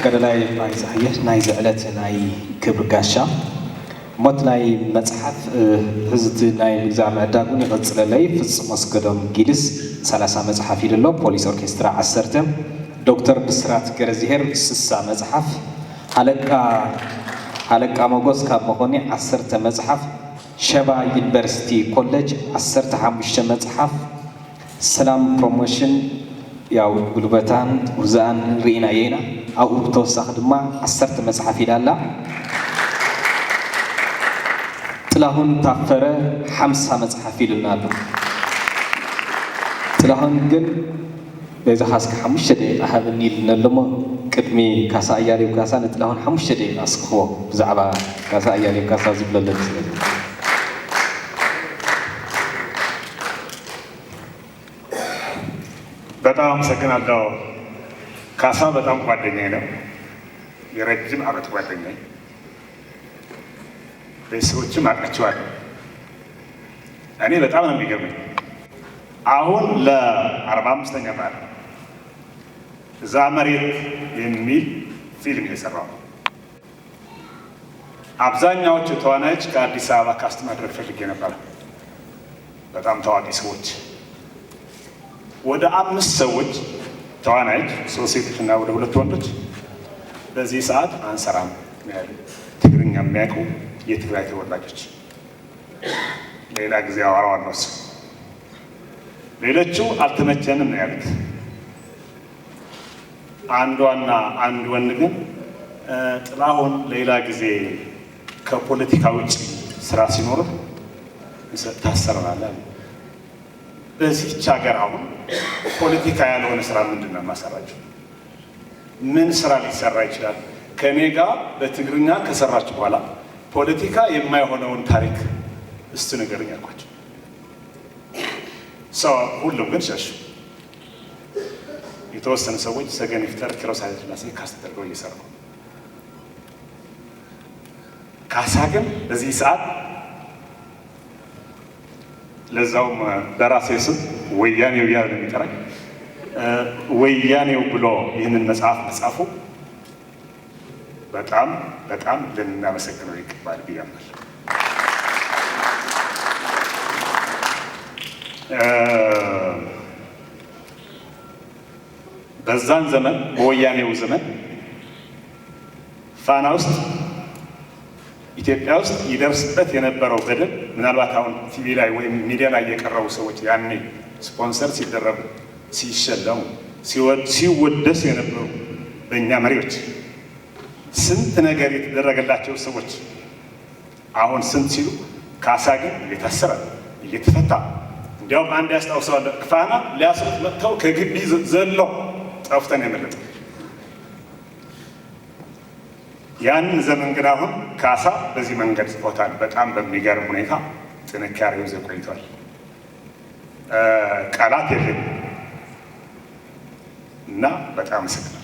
ተቀደላይ ባይዛየ ናይ ዘዕለት ናይ ክብር ጋሻ ሞት ናይ መጽሐፍ ህዝት ናይ ምግዛዕ ምዕዳጉን ይቐጽለለይ ፍጹም ወስገዶም ጊድስ 30 መጽሐፍ ይደሎ ፖሊስ ኦርኬስትራ 10 ዶክተር ብስራት ገረዚሄር 60 መጽሐፍ ሃለቃ ሞጎስ ካብ መኾኒ 10 መጽሐፍ ሸባ ዩኒቨርሲቲ ኮሌጅ 15 መጽሐፍ ሰላም ፕሮሞሽን ያው ጉልበታን ውዛን ሪኢና የና ኣብኡ ብተወሳኺ ድማ 10 መጽሐፍ ይዳላ ጥላሁን ታፈረ 50 መጽሐፍ ይልናሉ ጥላሁን ግን በዛ ኻስከ 5 ደቂቃ ሃብኒ ይልነለሞ ቅድሚ ካሳ አያሌው ካሳ ነጥላሁን 5 ደቂቃ አስክዎ ብዛዕባ ካሳ አያሌው ካሳ ዝብለለ ስለዚ በጣም አመሰግናለሁ። ካሳ በጣም ጓደኛዬ ነው። የረጅም ዓመት ጓደኛዬ ቤተሰቦችም አውቃቸዋለሁ። እኔ በጣም ነው የሚገርመኝ። አሁን ለ45ኛ በዓል እዛ መሬት የሚል ፊልም የሰራው አብዛኛዎቹ ተዋናዮች ከአዲስ አበባ ካስት ማድረግ ፈልጌ ነበር። በጣም ታዋቂ ሰዎች ወደ 5 ሰዎች ተዋናዮች 3 ሴቶችና ወደ 2 ወንዶች በዚህ ሰዓት አንሰራም ያሉ ትግርኛ የሚያውቁ የትግራይ ተወላጆች ሌላ ጊዜ አወራዋለሁ እሱ ሌሎቹ አልተመቸንም ነው ያሉት። አንዷና አንድ ወንድ ግን ጥላሁን ሌላ ጊዜ ከፖለቲካ ውጭ ስራ ሲኖር ታሰራናል። በዚህች ሀገር አሁን ፖለቲካ ያልሆነ ስራ ምንድን ነው ማሰራችሁ? ምን ስራ ሊሰራ ይችላል? ከኔ ጋር በትግርኛ ከሰራችሁ በኋላ ፖለቲካ የማይሆነውን ታሪክ እስቲ ንገሩኝ አልኳቸው። ሁሉም ግን ሸሹ። የተወሰኑ ሰዎች ሰገን ይፍጠር ኪሮስ ኃይለሥላሴ ካስት ተደርገው እየሰሩ ካሳ ግን በዚህ ሰዓት ለዛውም በራሴ ስም ወያኔው ያለ የሚጠራኝ ወያኔው ብሎ ይህንን መጽሐፍ መጻፉ በጣም በጣም ልናመሰግነው ይገባል ብያምናለሁ። በዛን ዘመን በወያኔው ዘመን ፋና ውስጥ ኢትዮጵያ ውስጥ ይደርስበት የነበረው በደል ምናልባት አሁን ቲቪ ላይ ወይም ሚዲያ ላይ የቀረቡ ሰዎች ያኔ ስፖንሰር ሲደረጉ ሲሸለሙ ሲወደሱ የነበሩ በእኛ መሪዎች ስንት ነገር የተደረገላቸው ሰዎች አሁን ስንት ሲሉ ካሳ ግን እየታሰረ እየተፈታ እንዲያውም አንድ ያስታውሰዋል። ፋና ሊያስሩት መጥተው ከግቢ ዘለው ጠፍተን የመለጠ ያንን ዘመን ግን አሁን ካሳ በዚህ መንገድ ጽፎታል። በጣም በሚገርም ሁኔታ ጥንካሬው ይዞ ቆይቷል። ቃላት የለኝም እና በጣም አመሰግናለሁ።